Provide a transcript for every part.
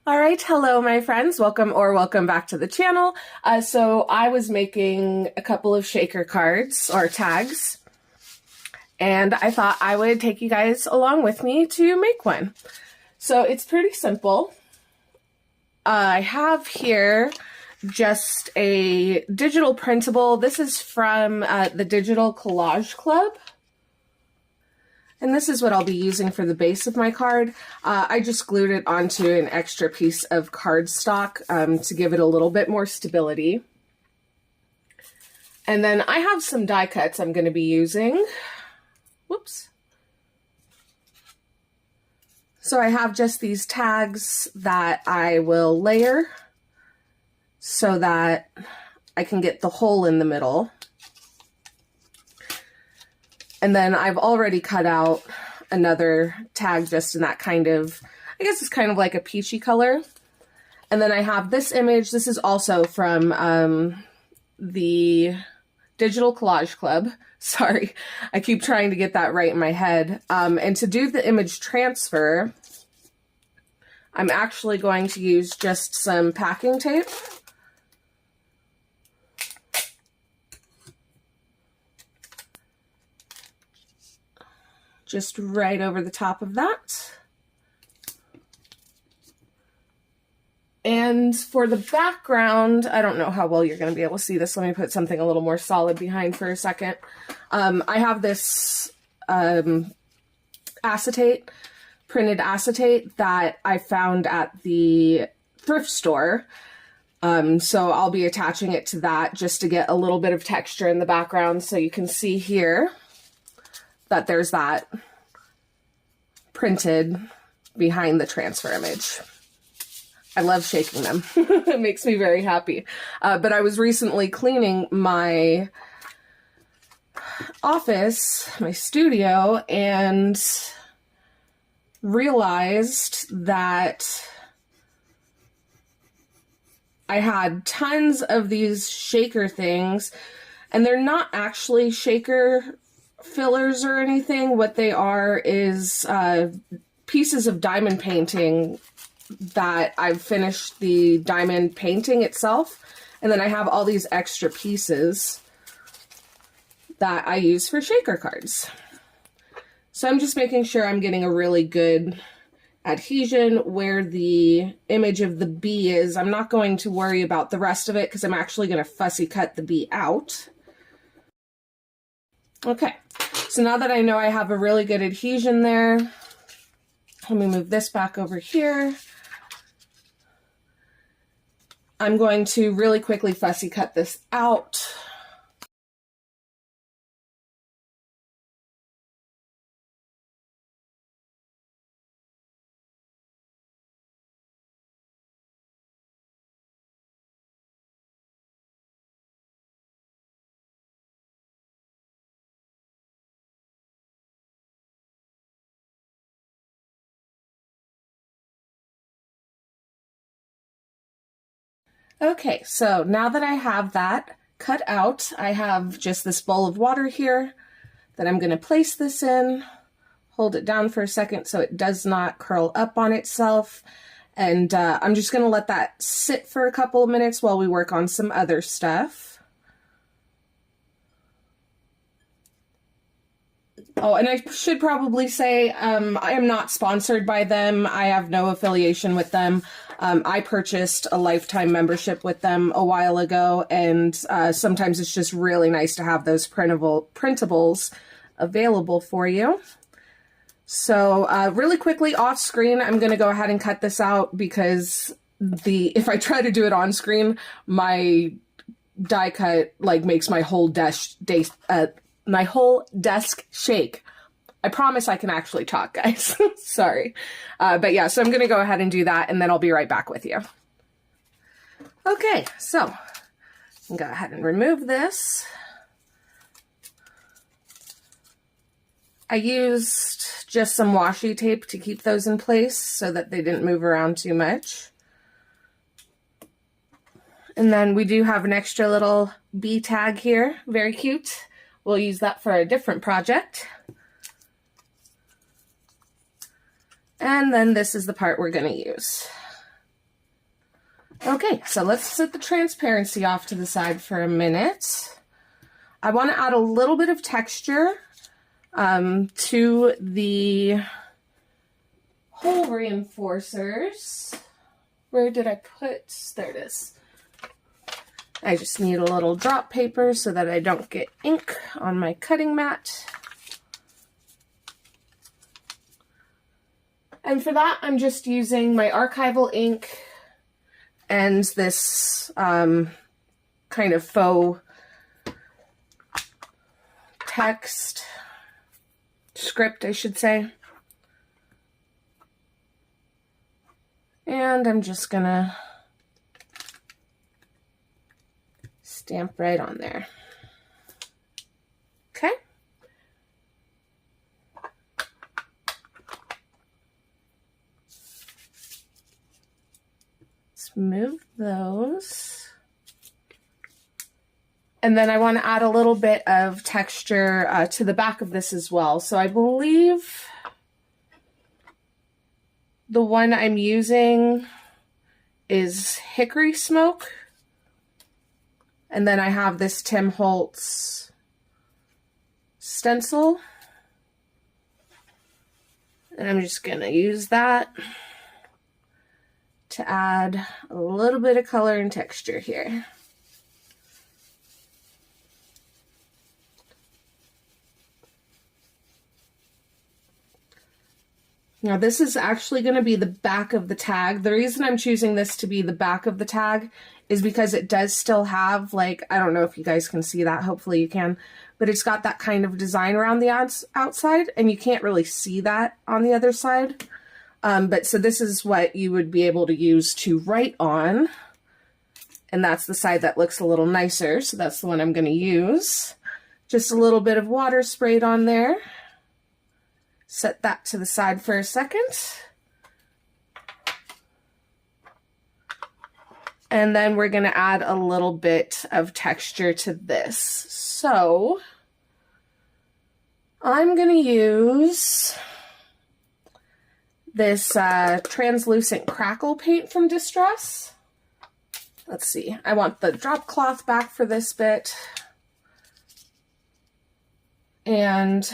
All right, hello my friends, welcome back to the channel. So I was making a couple of shaker cards or tags, and I thought I would take you guys along with me to make one. So it's pretty simple. I have here just a digital printable. This is from the Digital Collage Club. And this is what I'll be using for the base of my card. I just glued it onto an extra piece of cardstock to give it a little bit more stability. And then I have some die cuts I'm going to be using. Whoops. So I have just these tags that I will layer so that I can get the hole in the middle. And then I've already cut out another tag just in that kind of, I guess it's kind of like a peachy color. And then I have this image. This is also from the Digital Collage Club. Sorry, I keep trying to get that right in my head. And to do the image transfer, I'm actually going to use just some packing tape. Just right over the top of that. And for the background, I don't know how well you're going to be able to see this. Let me put something a little more solid behind for a second. I have this acetate, printed acetate that I found at the thrift store. So I'll be attaching it to that just to get a little bit of texture in the background. So you can see here that there's that printed behind the transfer image. I love shaking them. It makes me very happy. But I was recently cleaning my office, my studio, and realized that I had tons of these shaker things, and they're not actually shaker fillers or anything. What they are is pieces of diamond painting that I've finished the diamond painting itself, and then I have all these extra pieces that I use for shaker cards. So I'm just making sure I'm getting a really good adhesion where the image of the bee is. I'm not going to worry about the rest of it because I'm actually going to fussy cut the bee out. Okay, so now that I know I have a really good adhesion there, let me move this back over here. I'm going to really quickly fussy cut this out. Okay, so now that I have that cut out, I have just this bowl of water here that I'm going to place this in, hold it down for a second so it does not curl up on itself, and I'm just going to let that sit for a couple of minutes while we work on some other stuff. Oh, and I should probably say I am not sponsored by them. I have no affiliation with them. I purchased a lifetime membership with them a while ago, and sometimes it's just really nice to have those printables available for you. So really quickly off screen, I'm going to go ahead and cut this out because if I try to do it on screen, my die cut like makes my whole desk shake. I promise I can actually talk, guys. Sorry. But yeah, so I'm going to go ahead and do that, and then I'll be right back with you. Okay, so I'll go ahead and remove this. I used just some washi tape to keep those in place so that they didn't move around too much. And then we do have an extra little bee tag here. Very cute. We'll use that for a different project. And then this is the part we're going to use. Okay, so let's set the transparency off to the side for a minute. I want to add a little bit of texture to the hole reinforcers. Where did I put? There it is. I just need a little drop paper so that I don't get ink on my cutting mat. And for that, I'm just using my archival ink and this kind of faux text script, I should say. And I'm just gonna stamp right on there. Okay. Let's move those. And then I want to add a little bit of texture to the back of this as well. So I believe the one I'm using is Hickory Smoke. And then I have this Tim Holtz stencil. And I'm just going to use that to add a little bit of color and texture here. Now this is actually going to be the back of the tag. The reason I'm choosing this to be the back of the tag is because it does still have, like, I don't know if you guys can see that, hopefully you can, but it's got that kind of design around the outside, and you can't really see that on the other side. But so this is what you would be able to use to write on, and that's the side that looks a little nicer, so that's the one I'm going to use. Just a little bit of water sprayed on there. Set that to the side for a second. And then we're going to add a little bit of texture to this. So I'm going to use this translucent crackle paint from Distress. Let's see. I want the drop cloth back for this bit. And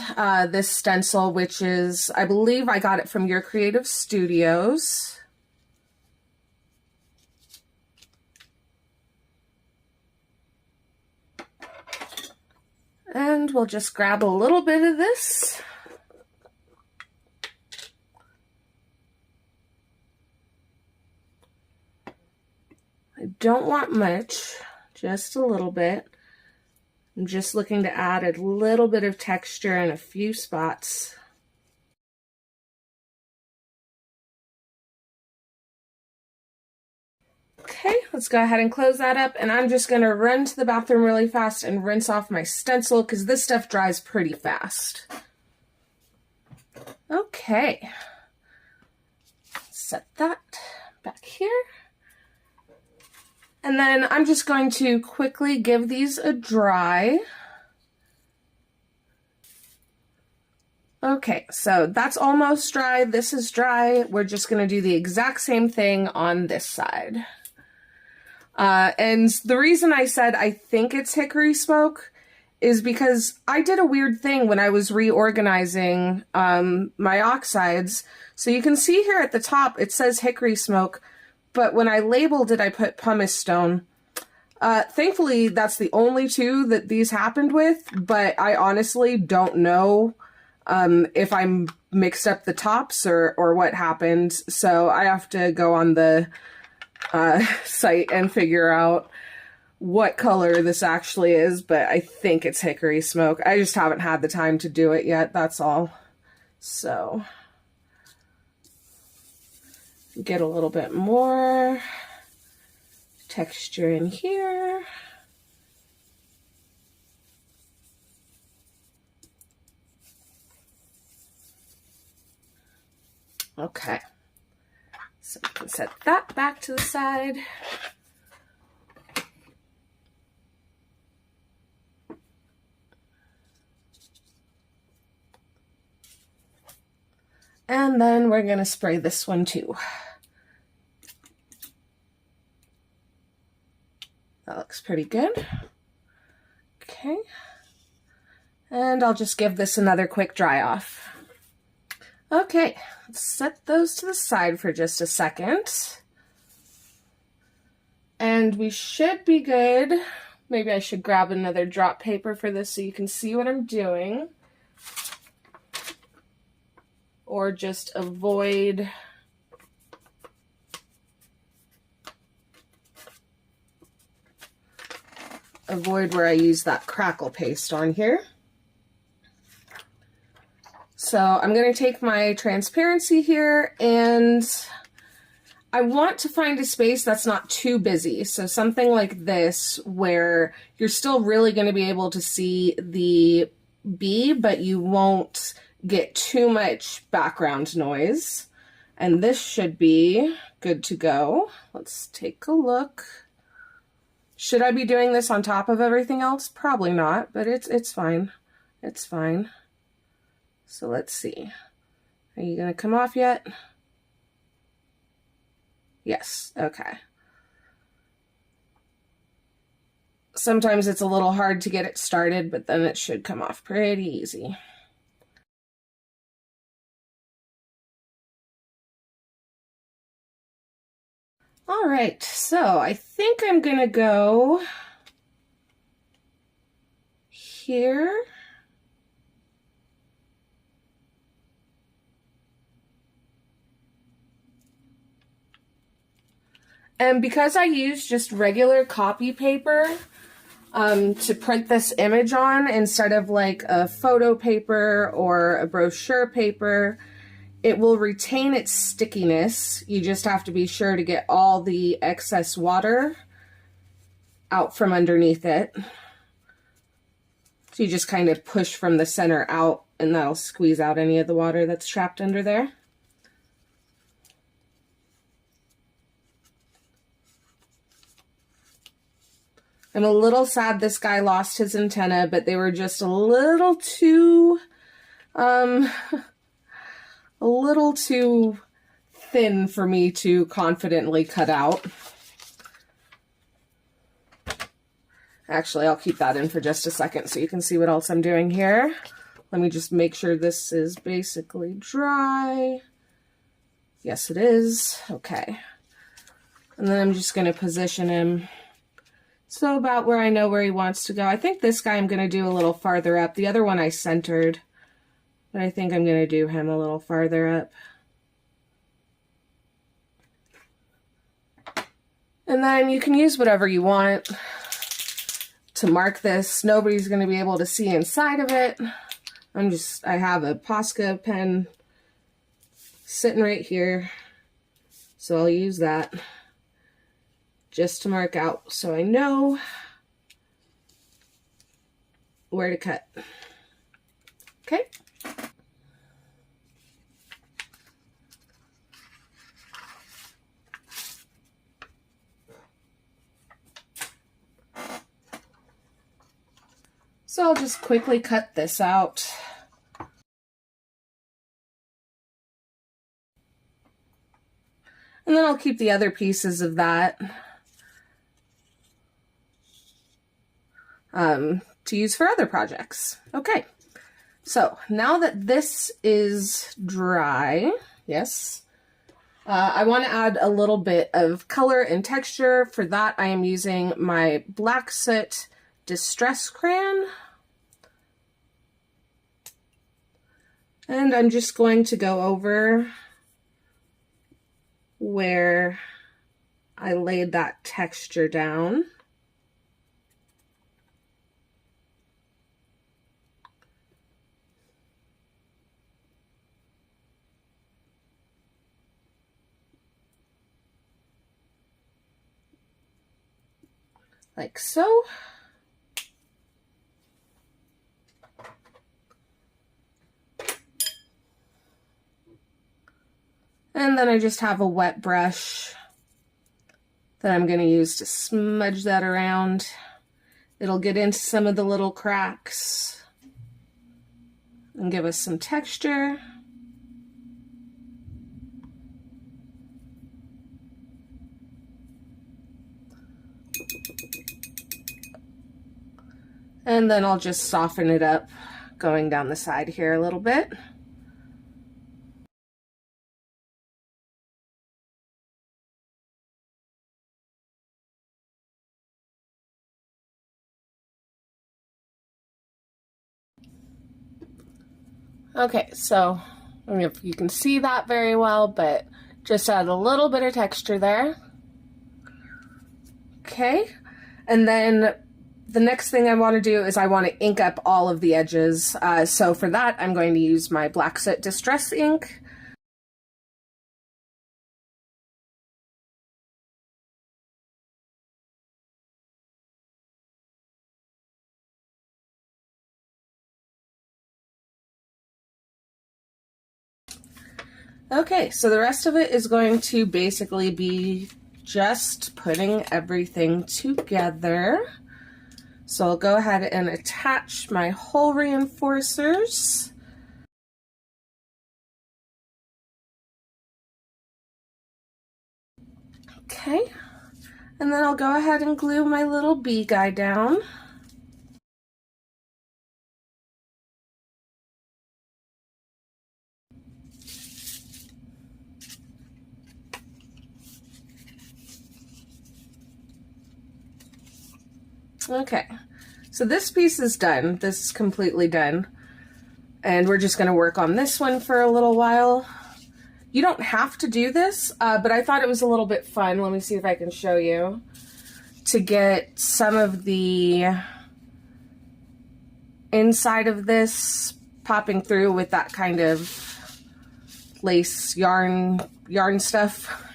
this stencil, which is, I believe I got it from Your Creative Studios. And we'll just grab a little bit of this. I don't want much, just a little bit. I'm just looking to add a little bit of texture in a few spots. Okay, let's go ahead and close that up, and I'm just going to run to the bathroom really fast and rinse off my stencil because this stuff dries pretty fast. Okay, set that back here. And then I'm just going to quickly give these a dry. Okay, so that's almost dry. This is dry. We're just going to do the exact same thing on this side. And the reason I said I think it's Hickory Smoke is because I did a weird thing when I was reorganizing my oxides. So you can see here at the top, it says Hickory Smoke, but when I labeled it, I put pumice stone. Thankfully, that's the only two that these happened with, but I honestly don't know if I mixed up the tops or what happened. So I have to go on the site and figure out what color this actually is, but I think it's Hickory Smoke. I just haven't had the time to do it yet, that's all. So get a little bit more texture in here. Okay, so we can set that back to the side. And then we're going to spray this one too. That looks pretty good. Okay. And I'll just give this another quick dry off. Okay, let's set those to the side for just a second. And we should be good. Maybe I should grab another drop paper for this so you can see what I'm doing. Or just avoid where I use that crackle paste on here. So I'm going to take my transparency here, and I want to find a space that's not too busy. So something like this where you're still really going to be able to see the bee, but you won't get too much background noise. And this should be good to go. Let's take a look. Should I be doing this on top of everything else? Probably not, but it's fine. It's fine. So let's see. Are you going to come off yet? Yes, okay. Sometimes it's a little hard to get it started, but then it should come off pretty easy. All right, so I think I'm going to go here. And because I use just regular copy paper to print this image on instead of like a photo paper or a brochure paper, it will retain its stickiness. You just have to be sure to get all the excess water out from underneath it. So you just kind of push from the center out, and that'll squeeze out any of the water that's trapped under there. I'm a little sad this guy lost his antenna, but they were just a little too thin for me to confidently cut out. Actually, I'll keep that in for just a second so you can see what else I'm doing here. Let me just make sure this is basically dry. Yes, it is. Okay. And then I'm just going to position him so about where I know where he wants to go. I think this guy I'm going to do a little farther up. The other one I centered, but I think I'm going to do him a little farther up. And then you can use whatever you want to mark this. Nobody's going to be able to see inside of it. I have a Posca pen sitting right here, so I'll use that just to mark out so I know where to cut. Okay. So I'll just quickly cut this out. And then I'll keep the other pieces of that to use for other projects. Okay, so now that this is dry, yes, I want to add a little bit of color and texture. For that, I am using my Black Soot Distress Crayon. And I'm just going to go over where I laid that texture down. Like so. And then I just have a wet brush that I'm going to use to smudge that around. It'll get into some of the little cracks and give us some texture. And then I'll just soften it up going down the side here a little bit. Okay, so I don't know if you can see that very well, but just add a little bit of texture there. Okay, and then the next thing I want to do is I want to ink up all of the edges. So for that, I'm going to use my Black Soot Distress ink. Okay, so the rest of it is going to basically be just putting everything together. So I'll go ahead and attach my hole reinforcers. Okay, and then I'll go ahead and glue my little bee guy down. Okay, so this piece is done. This is completely done. And we're just going to work on this one for a little while. You don't have to do this, but I thought it was a little bit fun. Let me see if I can show you. To get some of the inside of this popping through with that kind of lace yarn stuff.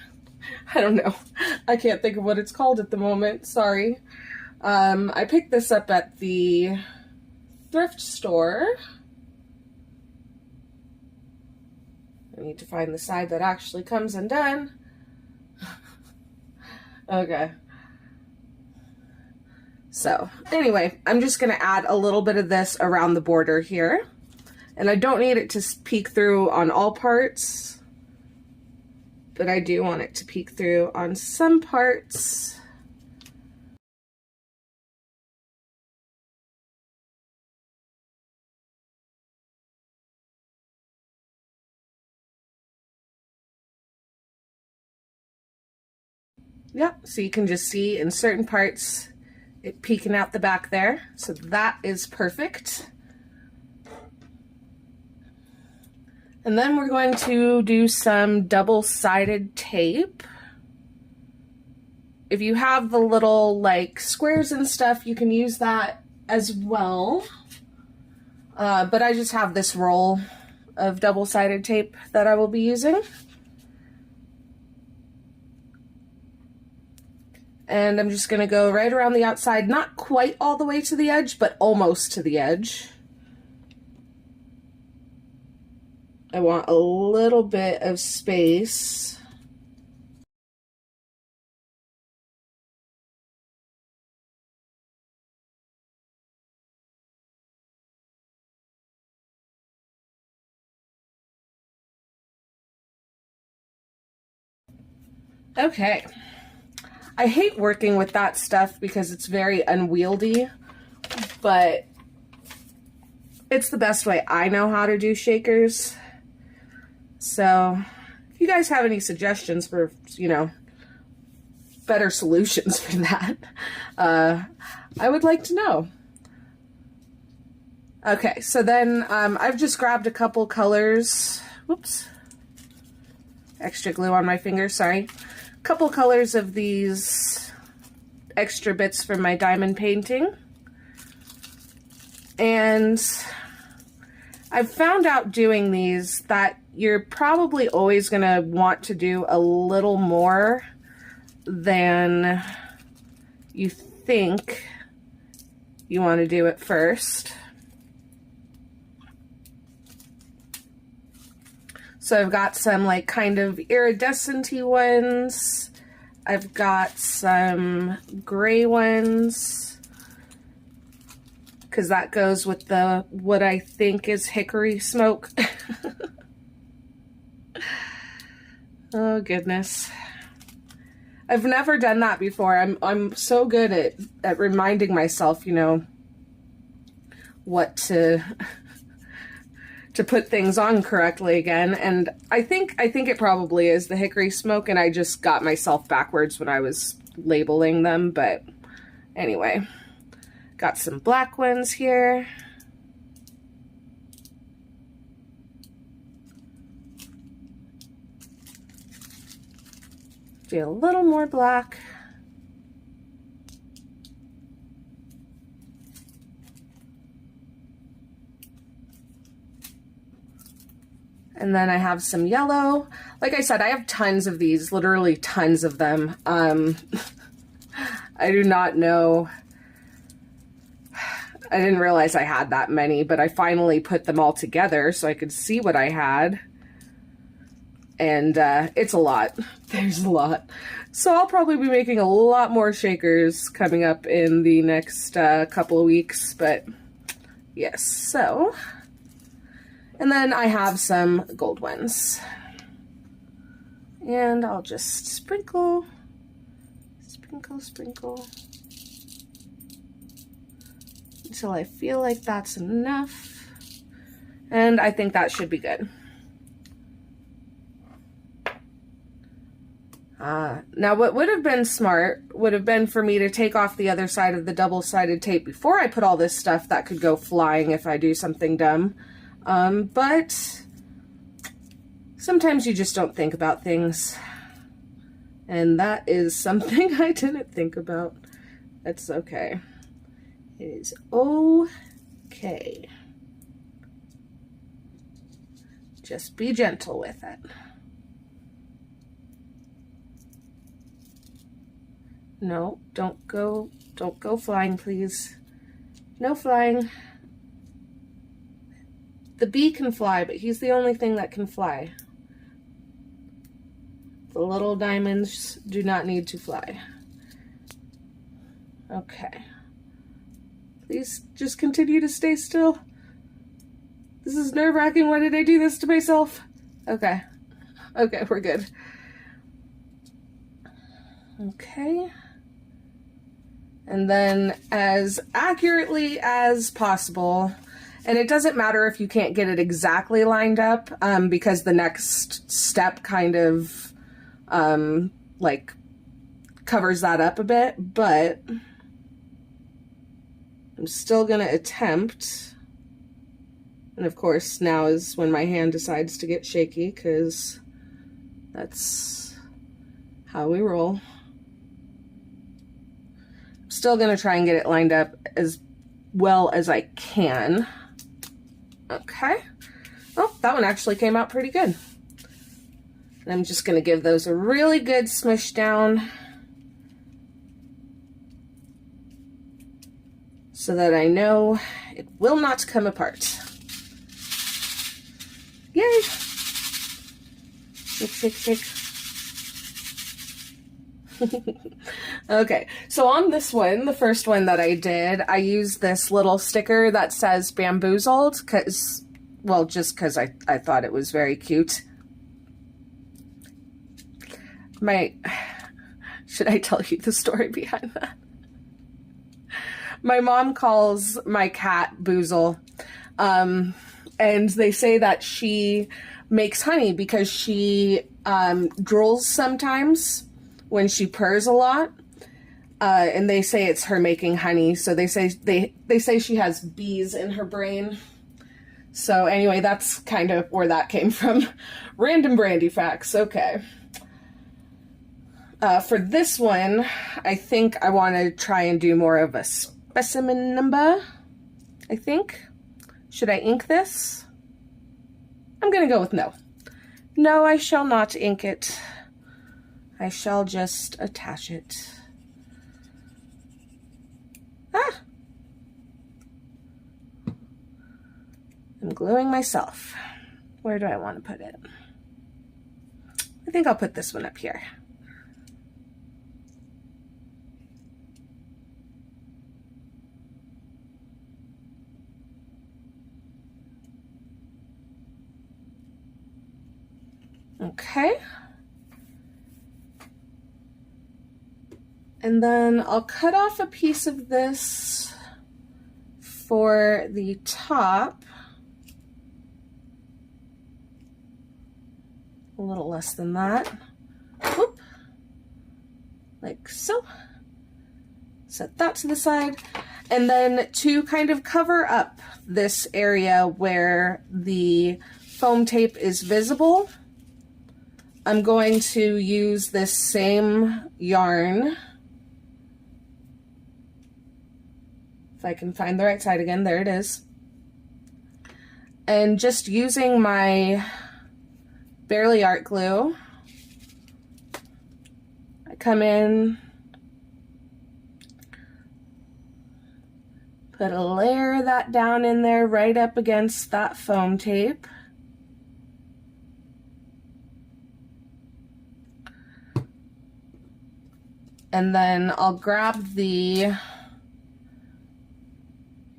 I don't know. I can't think of what it's called at the moment. Sorry. I picked this up at the thrift store. I need to find the side that actually comes undone. Okay. So anyway, I'm just going to add a little bit of this around the border here. And I don't need it to peek through on all parts, but I do want it to peek through on some parts. Yep, so you can just see in certain parts it peeking out the back there. So that is perfect. And then we're going to do some double-sided tape. If you have the little like squares and stuff, you can use that as well. But I just have this roll of double-sided tape that I will be using. And I'm just going to go right around the outside, not quite all the way to the edge, but almost to the edge. I want a little bit of space. Okay. I hate working with that stuff because it's very unwieldy, but it's the best way I know how to do shakers. So if you guys have any suggestions for, you know, better solutions for that, I would like to know. Okay, so then I've just grabbed a couple colors. Whoops. Extra glue on my finger, sorry. Couple colors of these extra bits from my diamond painting. And I've found out doing these that you're probably always going to want to do a little more than you think you want to do at first. So I've got some like kind of iridescent-y ones. I've got some gray ones, because that goes with the what I think is hickory smoke. Oh goodness. I've never done that before. I'm so good at reminding myself, you know, what to put things on correctly again. And I think it probably is the hickory smoke, and I just got myself backwards when I was labeling them. But anyway, got some black ones here. Do a little more black. And then I have some yellow. Like I said, I have tons of these, literally tons of them. I do not know. I didn't realize I had that many, but I finally put them all together so I could see what I had. And it's a lot. There's a lot. So I'll probably be making a lot more shakers coming up in the next couple of weeks, but yes, so. And then I have some gold ones. And I'll just sprinkle, sprinkle, sprinkle, until I feel like that's enough. And I think that should be good. Now what would have been smart would have been for me to take off the other side of the double-sided tape before I put all this stuff that could go flying if I do something dumb. But sometimes you just don't think about things. And that is something I didn't think about. That's okay. It is okay. Just be gentle with it. No, don't go flying, please. No flying. The bee can fly, but he's the only thing that can fly. The little diamonds do not need to fly. Okay. Please just continue to stay still. This is nerve-wracking. Why did I do this to myself? Okay. Okay, we're good. Okay. And then as accurately as possible, and it doesn't matter if you can't get it exactly lined up, because the next step kind of like covers that up a bit, but I'm still gonna attempt. And of course now is when my hand decides to get shaky, because that's how we roll. I'm still gonna try and get it lined up as well as I can. Okay. Oh, that one actually came out pretty good. And I'm just gonna give those a really good smush down so that I know it will not come apart. Yay! Shake, shake, shake. Okay, so on this one, the first one that I did, I used this little sticker that says bamboozled, because, well, just because I thought it was very cute. Should I tell you the story behind that? My mom calls my cat Boozle, and they say that she makes honey because she drools sometimes when she purrs a lot, and they say it's her making honey. So they say she has bees in her brain. So anyway, that's kind of where that came from. Random brandy facts. Okay. For this one, I think I want to try and do more of a specimen number, I think. Should I ink this? I'm going to go with no. No, I shall not ink it. I shall just attach it. Ah! I'm gluing myself. Where do I want to put it? I think I'll put this one up here. Okay. And then I'll cut off a piece of this for the top. A little less than that. Whoop. Like so. Set that to the side. And then to kind of cover up this area where the foam tape is visible, I'm going to use this same yarn. If I can find the right side again, there it is. And just using my Barely Art glue, I come in, put a layer of that down in there right up against that foam tape. And then I'll grab the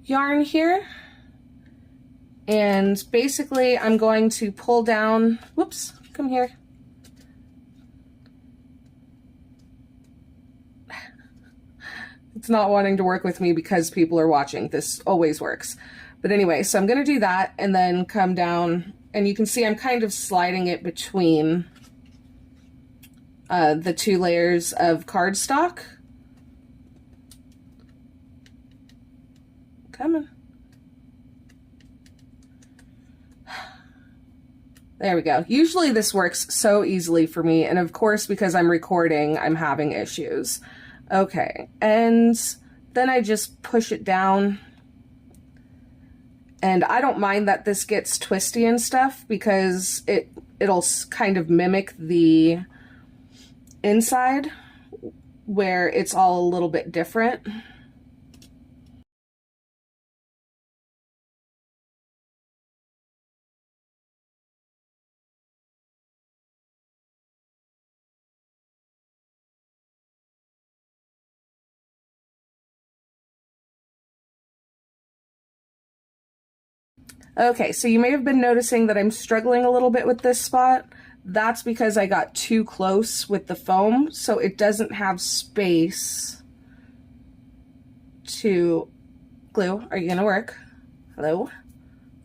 yarn here, and basically I'm going to pull down, whoops, come here. It's not wanting to work with me because people are watching. This always works. But anyway, so I'm going to do that and then come down, and you can see I'm kind of sliding it between the two layers of cardstock. Coming. There we go. Usually this works so easily for me, and of course because I'm recording, I'm having issues. Okay, and then I just push it down, and I don't mind that this gets twisty and stuff because it'll kind of mimic the inside where it's all a little bit different. Okay, so you may have been noticing that I'm struggling a little bit with this spot. That's because I got too close with the foam, so it doesn't have space to glue. Are you gonna work? Hello?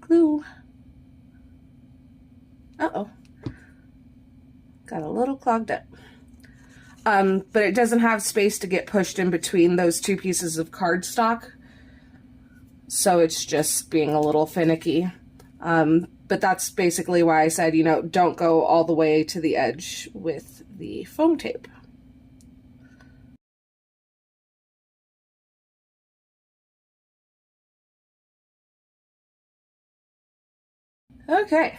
Glue. Uh-oh. Got a little clogged up. But it doesn't have space to get pushed in between those two pieces of cardstock. So it's just being a little finicky. But that's basically why I said, you know, don't go all the way to the edge with the foam tape. Okay.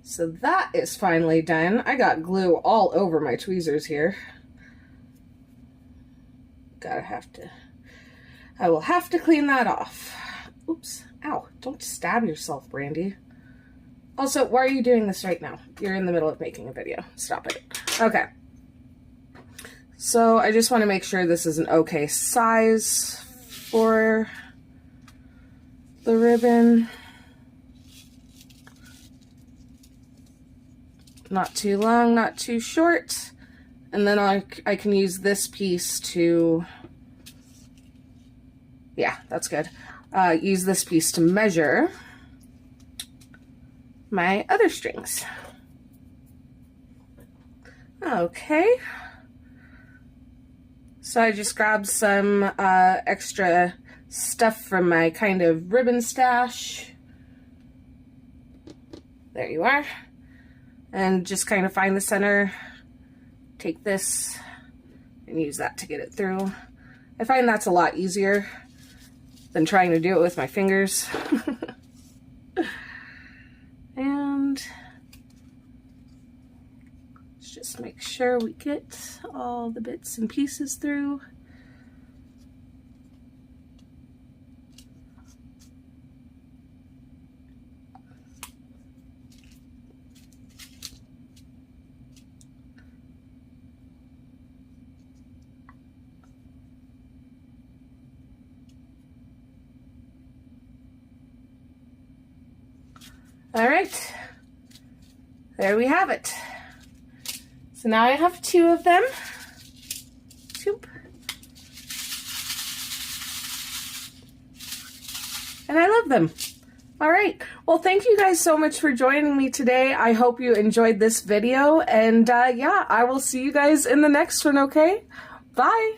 So that is finally done. I got glue all over my tweezers here. I will have to clean that off. Oops. Ow. Don't stab yourself, Brandy. Also, why are you doing this right now? You're in the middle of making a video. Stop it. Okay. So I just want to make sure this is an okay size for the ribbon. Not too long, not too short. And then I can use this piece to, yeah, that's good. Use this piece to measure my other strings. Okay. So I just grabbed some extra stuff from my kind of ribbon stash. There you are. And just kind of find the center, take this, and use that to get it through. I find that's a lot easier than trying to do it with my fingers. And let's just make sure we get all the bits and pieces through. All right, there we have it. So now I have two of them. Choop. And I love them. All right. Well, thank you guys so much for joining me today. I hope you enjoyed this video. And yeah, I will see you guys in the next one, okay? Bye.